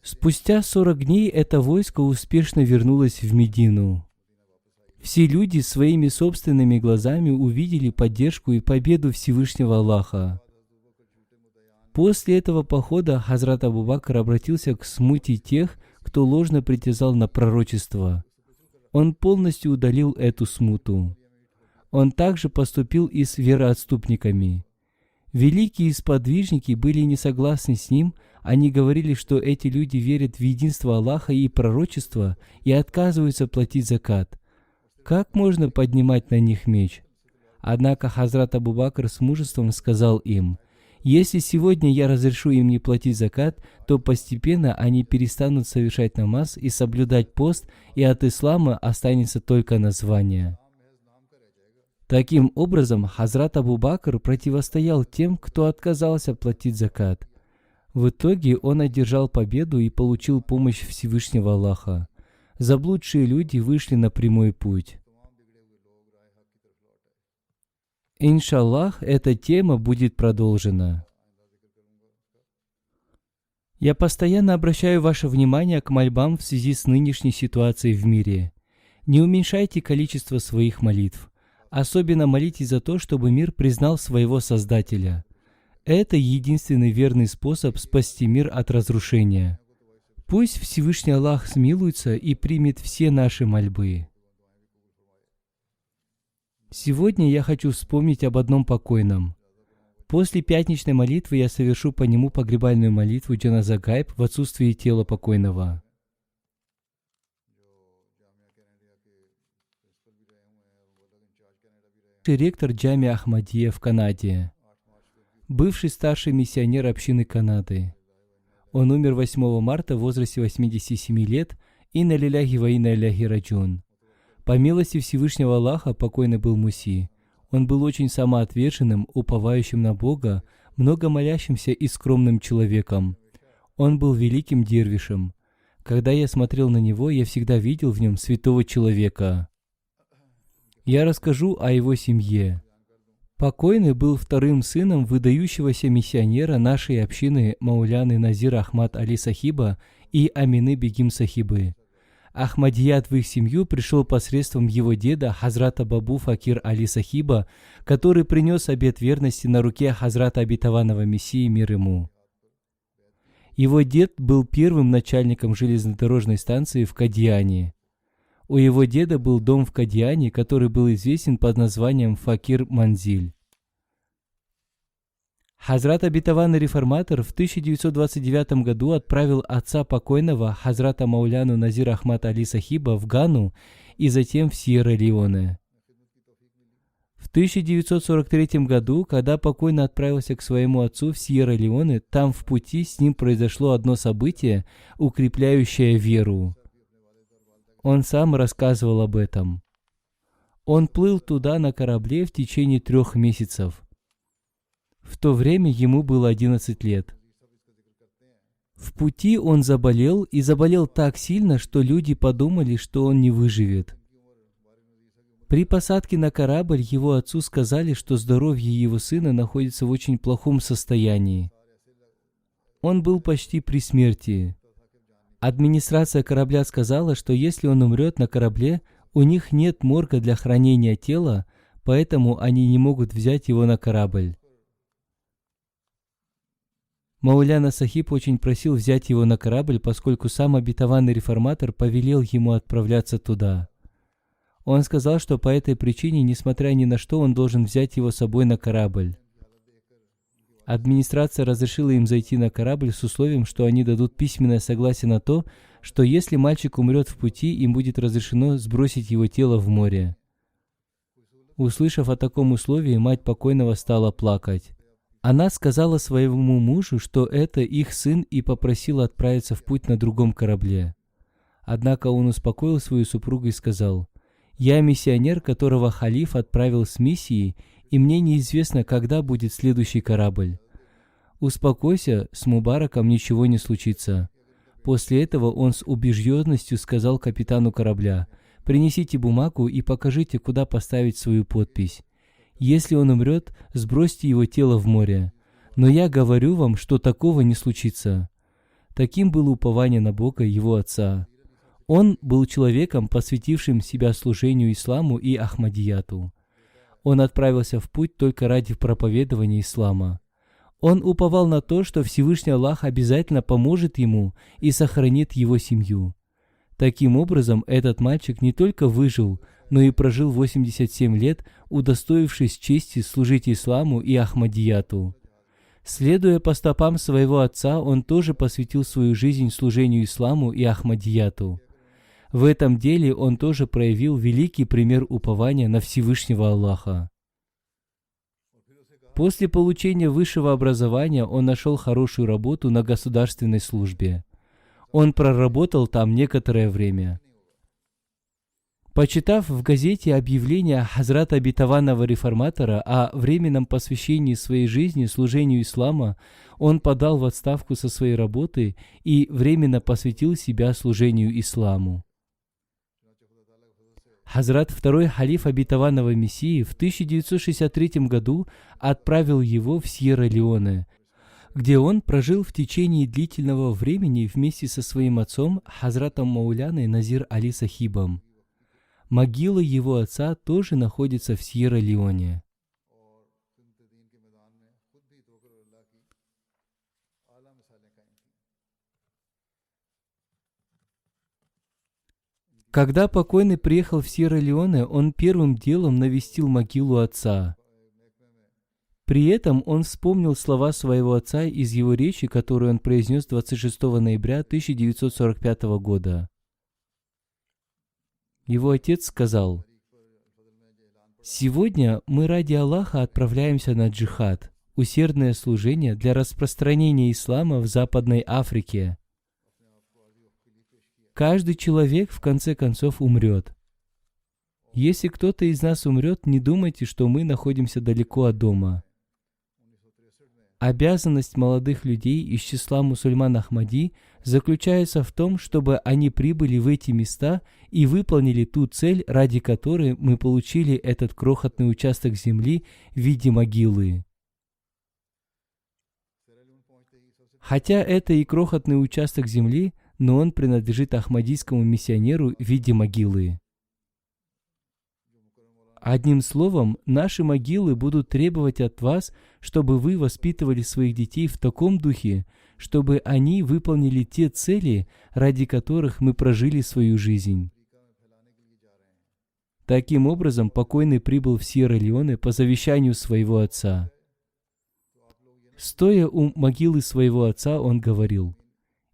Спустя 40 дней это войско успешно вернулось в Медину. Все люди своими собственными глазами увидели поддержку и победу Всевышнего Аллаха. После этого похода Хазрат Абу Бакр обратился к смуте тех, кто ложно притязал на пророчество. Он полностью удалил эту смуту. Он также поступил и с вероотступниками. Великие сподвижники были не согласны с ним, они говорили, что эти люди верят в единство Аллаха и пророчество и отказываются платить закат. Как можно поднимать на них меч? Однако Хазрат Абу Бакр с мужеством сказал им: «Если сегодня я разрешу им не платить закат, то постепенно они перестанут совершать намаз и соблюдать пост, и от ислама останется только название». Таким образом, Хазрат Абу Бакр противостоял тем, кто отказался платить закат. В итоге он одержал победу и получил помощь Всевышнего Аллаха. Заблудшие люди вышли на прямой путь. Иншаллах, эта тема будет продолжена. Я постоянно обращаю ваше внимание к мольбам в связи с нынешней ситуацией в мире. Не уменьшайте количество своих молитв. Особенно молитесь за то, чтобы мир признал своего Создателя. Это единственный верный способ спасти мир от разрушения. Пусть Всевышний Аллах смилуется и примет все наши мольбы. Сегодня я хочу вспомнить об одном покойном. После пятничной молитвы я совершу по нему погребальную молитву джаназа гайб в отсутствии тела покойного. Ректор Джами Ахмадия в Канаде, бывший старший миссионер общины Канады. Он умер 8 марта в возрасте 87 лет, инна лиляхи ва инна иляйхи раджун. По милости Всевышнего Аллаха покойный был Муси. Он был очень самоотверженным, уповающим на Бога, много молящимся и скромным человеком. Он был великим дервишем. Когда я смотрел на него, я всегда видел в нем святого человека. Я расскажу о его семье. Покойный был вторым сыном выдающегося миссионера нашей общины Мауляны Назира Ахмад Али Сахиба и Амины Бегим Сахибы. Ахмадият в их семью пришел посредством его деда Хазрата Бабу Факир Али Сахиба, который принес обет верности на руке Хазрата Обетованного Мессии мир ему. Его дед был первым начальником железнодорожной станции в Кадьяне. У его деда был дом в Кадьяне, который был известен под названием Факир Манзиль. Хазрат Обетованный Реформатор в 1929 году отправил отца покойного Хазрата Мауляну Назира Ахмад Али Сахиба в Гану и затем в Сьерра-Леоне. В 1943 году, когда покойный отправился к своему отцу в Сьерра-Леоне, там в пути с ним произошло одно событие, укрепляющее веру. Он сам рассказывал об этом. Он плыл туда на корабле в течение 3 месяцев. В то время ему было 11 лет. В пути он заболел, и заболел так сильно, что люди подумали, что он не выживет. При посадке на корабль его отцу сказали, что здоровье его сына находится в очень плохом состоянии. Он был почти при смерти. Администрация корабля сказала, что если он умрет на корабле, у них нет морга для хранения тела, поэтому они не могут взять его на корабль. Мауляна Сахиб очень просил взять его на корабль, поскольку сам обетованный реформатор повелел ему отправляться туда. Он сказал, что по этой причине, несмотря ни на что, он должен взять его с собой на корабль. Администрация разрешила им зайти на корабль с условием, что они дадут письменное согласие на то, что если мальчик умрет в пути, им будет разрешено сбросить его тело в море. Услышав о таком условии, мать покойного стала плакать. Она сказала своему мужу, что это их сын, и попросила отправиться в путь на другом корабле. Однако он успокоил свою супругу и сказал: «Я миссионер, которого халиф отправил с миссией, и мне неизвестно, когда будет следующий корабль. Успокойся, с Мубараком ничего не случится». После этого он с убежденностью сказал капитану корабля: «Принесите бумагу и покажите, куда поставить свою подпись. Если он умрет, сбросьте его тело в море. Но я говорю вам, что такого не случится». Таким было упование на Бога его отца. Он был человеком, посвятившим себя служению исламу и Ахмадияту. Он отправился в путь только ради проповедования ислама. Он уповал на то, что Всевышний Аллах обязательно поможет ему и сохранит его семью. Таким образом, этот мальчик не только выжил, но и прожил 87 лет, удостоившись чести служить исламу и Ахмадияту. Следуя по стопам своего отца, он тоже посвятил свою жизнь служению исламу и Ахмадияту. В этом деле он тоже проявил великий пример упования на Всевышнего Аллаха. После получения высшего образования он нашел хорошую работу на государственной службе. Он проработал там некоторое время. Почитав в газете объявление Хазрата обетованного реформатора о временном посвящении своей жизни служению ислама, он подал в отставку со своей работы и временно посвятил себя служению исламу. Хазрат, второй халиф обетованного Мессии, в 1963 году отправил его в Сьерра-Леоне, где он прожил в течение длительного времени вместе со своим отцом Хазратом Мауляной Назир Али Сахибом. Могила его отца тоже находится в Сьерра-Леоне. Когда покойный приехал в Сьерра-Леоне, он первым делом навестил могилу отца. При этом он вспомнил слова своего отца из его речи, которую он произнес 26 ноября 1945 года. Его отец сказал: «Сегодня мы ради Аллаха отправляемся на джихад, усердное служение для распространения ислама в Западной Африке. Каждый человек в конце концов умрет. Если кто-то из нас умрет, не думайте, что мы находимся далеко от дома. Обязанность молодых людей из числа мусульман Ахмади заключается в том, чтобы они прибыли в эти места и выполнили ту цель, ради которой мы получили этот крохотный участок земли в виде могилы. Хотя это и крохотный участок земли, но он принадлежит ахмадийскому миссионеру в виде могилы. Одним словом, наши могилы будут требовать от вас, чтобы вы воспитывали своих детей в таком духе, чтобы они выполнили те цели, ради которых мы прожили свою жизнь». Таким образом, покойный прибыл в Сьерра-Леоне по завещанию своего отца. Стоя у могилы своего отца, он говорил: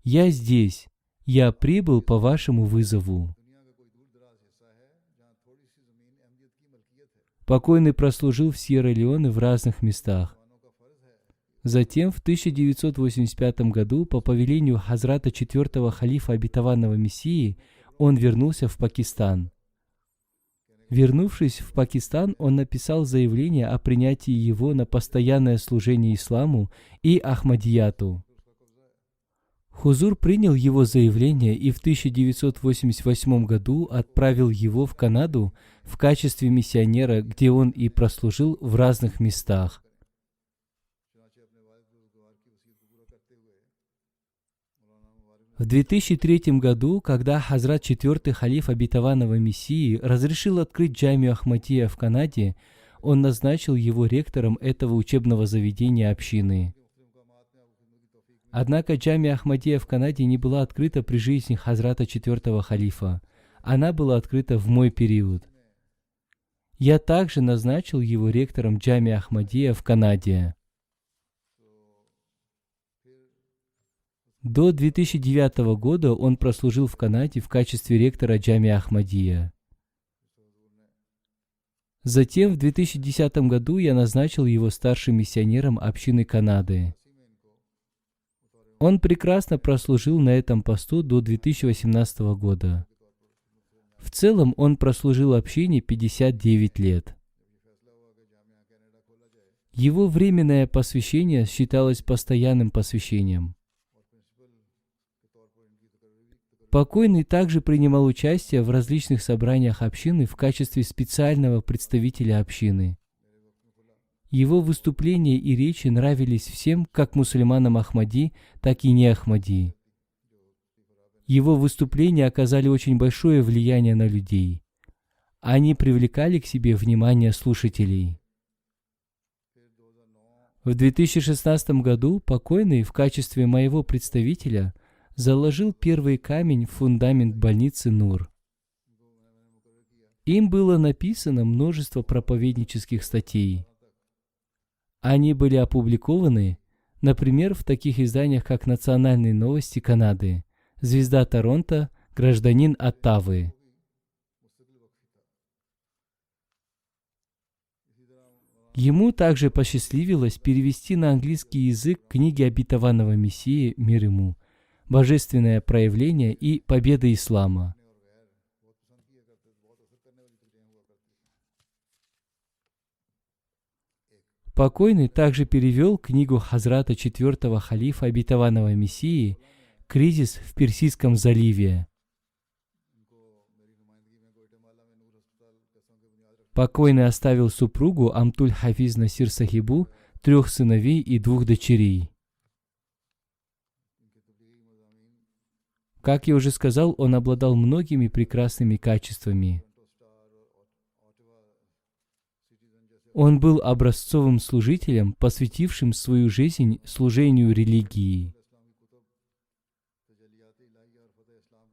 «Я здесь, я прибыл по вашему вызову». Покойный прослужил в Сьерра-Леоне в разных местах. Затем в 1985 году по повелению Хазрата четвертого халифа обетованного Мессии он вернулся в Пакистан. Вернувшись в Пакистан, он написал заявление о принятии его на постоянное служение исламу и Ахмадияту. Хузур принял его заявление и в 1988 году отправил его в Канаду в качестве миссионера, где он и прослужил в разных местах. В 2003 году, когда Хазрат четвертый халиф обетованного Мессии разрешил открыть джамию Ахмадия в Канаде, он назначил его ректором этого учебного заведения общины. Однако джамия Ахмадия в Канаде не была открыта при жизни Хазрата четвертого халифа. Она была открыта в мой период. Я также назначил его ректором джамии Ахмадия в Канаде. До 2009 года он прослужил в Канаде в качестве ректора джамии Ахмадия. Затем в 2010 году я назначил его старшим миссионером общины Канады. Он прекрасно прослужил на этом посту до 2018 года. В целом он прослужил общине 59 лет. Его временное посвящение считалось постоянным посвящением. Покойный также принимал участие в различных собраниях общины в качестве специального представителя общины. Его выступления и речи нравились всем, как мусульманам Ахмади, так и не Ахмади. Его выступления оказали очень большое влияние на людей. Они привлекали к себе внимание слушателей. В 2016 году покойный в качестве моего представителя заложил первый камень в фундамент больницы Нур. Им было написано множество проповеднических статей. Они были опубликованы, например, в таких изданиях, как «Национальные новости Канады», «Звезда Торонто», «Гражданин Оттавы». Ему также посчастливилось перевести на английский язык книги обетованного Мессии, мир ему, «Божественное проявление» и «Победа ислама». Покойный также перевел книгу Хазрата четвертого халифа обетованного Мессии «Кризис в Персидском заливе». Покойный оставил супругу Амтуль Хафиз Насир Сахибу 3 сыновей и 2 дочерей. Как я уже сказал, он обладал многими прекрасными качествами. Он был образцовым служителем, посвятившим свою жизнь служению религии.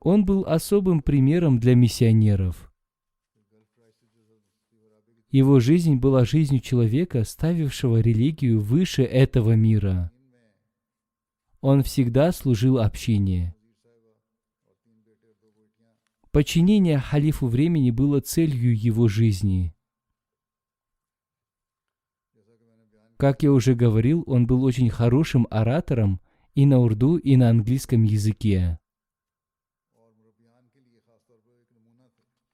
Он был особым примером для миссионеров. Его жизнь была жизнью человека, ставившего религию выше этого мира. Он всегда служил общине. Подчинение халифу времени было целью его жизни. Как я уже говорил, он был очень хорошим оратором и на урду, и на английском языке.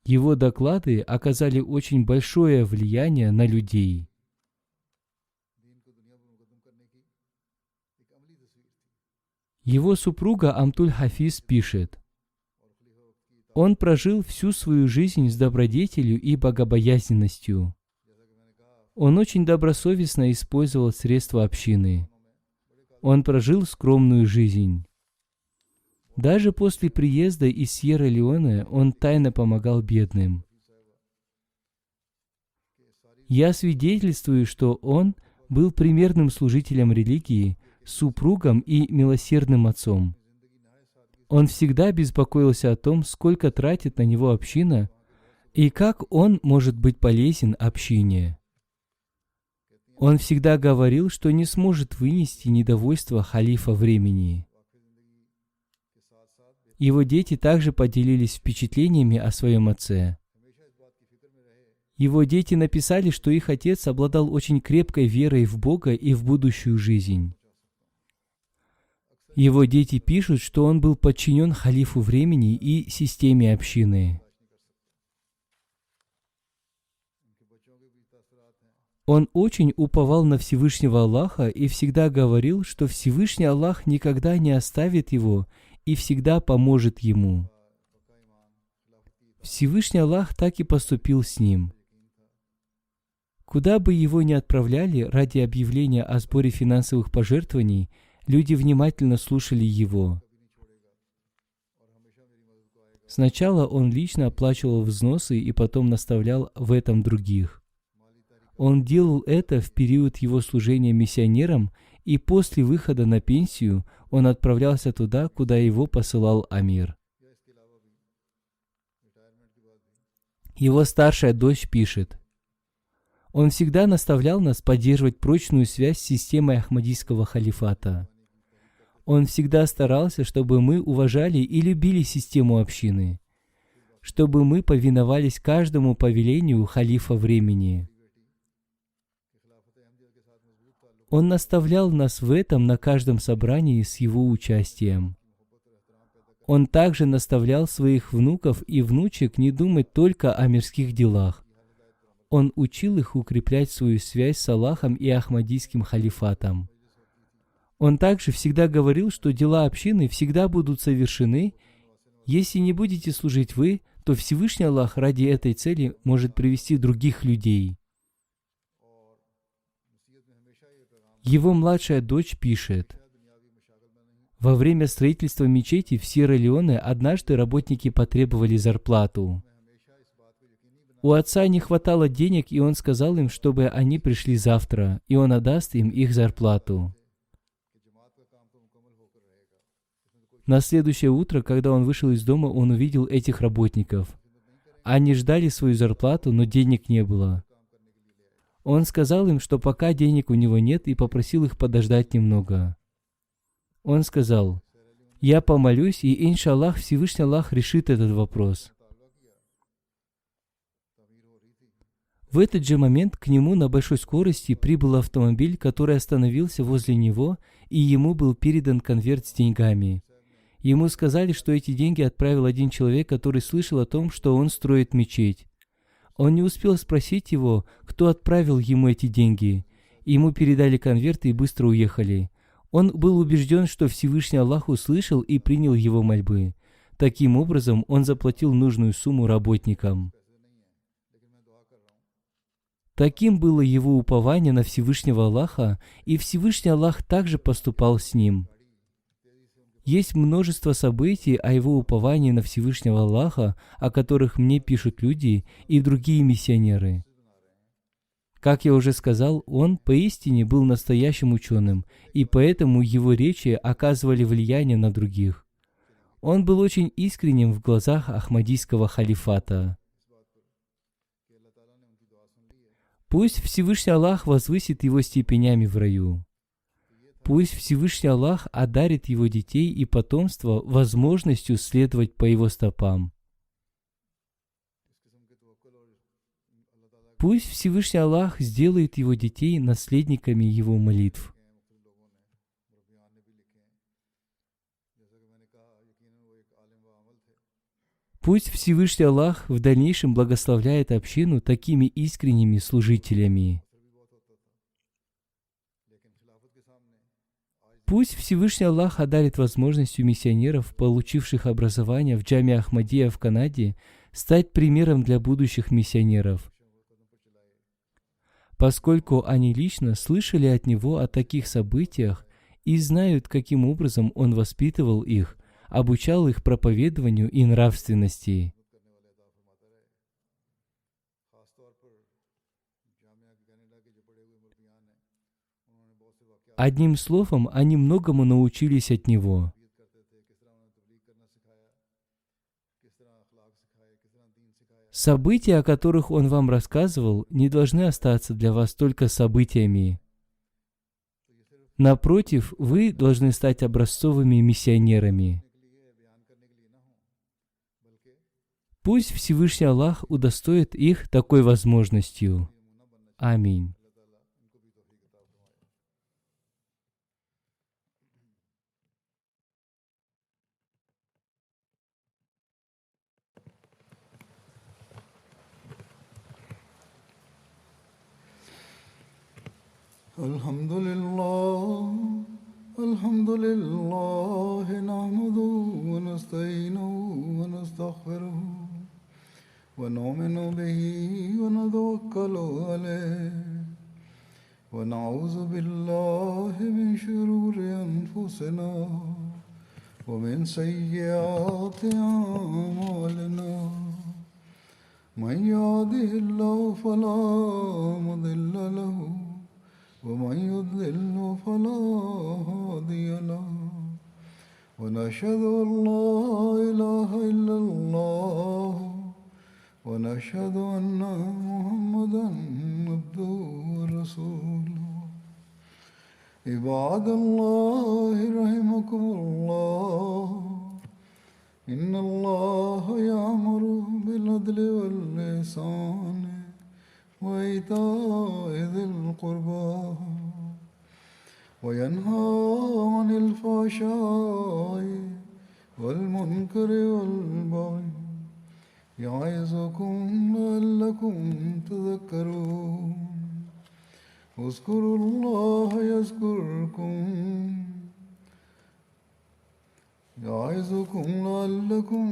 Его доклады оказали очень большое влияние на людей. Его супруга Амтуль Хафиз пишет: «Он прожил всю свою жизнь с добродетелью и богобоязненностью. Он очень добросовестно использовал средства общины. Он прожил скромную жизнь. Даже после приезда из Сьерра-Леоне он тайно помогал бедным. Я свидетельствую, что он был примерным служителем религии, супругом и милосердным отцом. Он всегда беспокоился о том, сколько тратит на него община и как он может быть полезен общине. Он всегда говорил, что не сможет вынести недовольство халифа времени. Его дети также поделились впечатлениями о своем отце. Его дети написали, что их отец обладал очень крепкой верой в Бога и в будущую жизнь. Его дети пишут, что он был подчинен халифу времени и системе общины. Он очень уповал на Всевышнего Аллаха и всегда говорил, что Всевышний Аллах никогда не оставит его и всегда поможет ему. Всевышний Аллах так и поступил с ним. Куда бы его ни отправляли ради объявления о сборе финансовых пожертвований, люди внимательно слушали его. Сначала он лично оплачивал взносы и потом наставлял в этом других. Он делал это в период его служения миссионерам, и после выхода на пенсию он отправлялся туда, куда его посылал Амир. Его старшая дочь пишет: «Он всегда наставлял нас поддерживать прочную связь с системой Ахмадийского халифата. Он всегда старался, чтобы мы уважали и любили систему общины, чтобы мы повиновались каждому повелению халифа времени. Он наставлял нас в этом на каждом собрании с его участием. Он также наставлял своих внуков и внучек не думать только о мирских делах. Он учил их укреплять свою связь с Аллахом и Ахмадийским халифатом. Он также всегда говорил, что дела общины всегда будут совершены. Если не будете служить вы, то Всевышний Аллах ради этой цели может привести других людей». Его младшая дочь пишет: «Во время строительства мечети в Сьерра-Леоне однажды работники потребовали зарплату. У отца не хватало денег, и он сказал им, чтобы они пришли завтра, и он отдаст им их зарплату. На следующее утро, когда он вышел из дома, он увидел этих работников. Они ждали свою зарплату, но денег не было. Он сказал им, что пока денег у него нет, и попросил их подождать немного. Он сказал: «Я помолюсь, и, иншаллах, Всевышний Аллах решит этот вопрос». В этот же момент к нему на большой скорости прибыл автомобиль, который остановился возле него, и ему был передан конверт с деньгами. Ему сказали, что эти деньги отправил один человек, который слышал о том, что он строит мечеть. Он не успел спросить его, кто отправил ему эти деньги. Ему передали конверт и быстро уехали. Он был убежден, что Всевышний Аллах услышал и принял его мольбы. Таким образом, он заплатил нужную сумму работникам. Таким было его упование на Всевышнего Аллаха, и Всевышний Аллах также поступал с ним. Есть множество событий о его уповании на Всевышнего Аллаха, о которых мне пишут люди и другие миссионеры. Как я уже сказал, он поистине был настоящим ученым, и поэтому его речи оказывали влияние на других. Он был очень искренним в глазах Ахмадийского халифата. Пусть Всевышний Аллах возвысит его степенями в раю. Пусть Всевышний Аллах одарит его детей и потомство возможностью следовать по его стопам. Пусть Всевышний Аллах сделает его детей наследниками его молитв. Пусть Всевышний Аллах в дальнейшем благословляет общину такими искренними служителями. Пусть Всевышний Аллах одарит возможностью миссионеров, получивших образование в Джаме Ахмадия в Канаде, стать примером для будущих миссионеров, поскольку они лично слышали от него о таких событиях и знают, каким образом он воспитывал их, обучал их проповедованию и нравственности. Одним словом, они многому научились от него. События, о которых он вам рассказывал, не должны остаться для вас только событиями. Напротив, вы должны стать образцовыми миссионерами. Пусть Всевышний Аллах удостоит их такой возможностью. Аминь. الحمد لله نحمده ونستعينه ونستغفره ونؤمن به ونتوكل عليه ونعوذ بالله من شرور أنفسنا ومن سيئات أعمالنا من يهده الله فلا مضل له ومن يضلل فلا هادي له ونشهد أن لا إله إلا الله ونشهد أن محمدا عبده ورسوله عباد الله رحمكم الله إن الله يأمر بالعدل والإحسان وإيتاء ذي القربى وينهى عن الفحشاء والمنكر والبغي يعظكم لعلكم تذكرون اذكروا الله يذكركم يعظكم لعلكم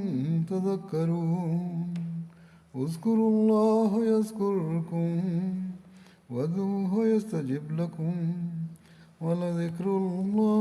تذكرون اذكروا الله يذكركم وادعوه يستجب لكم ولذكر الله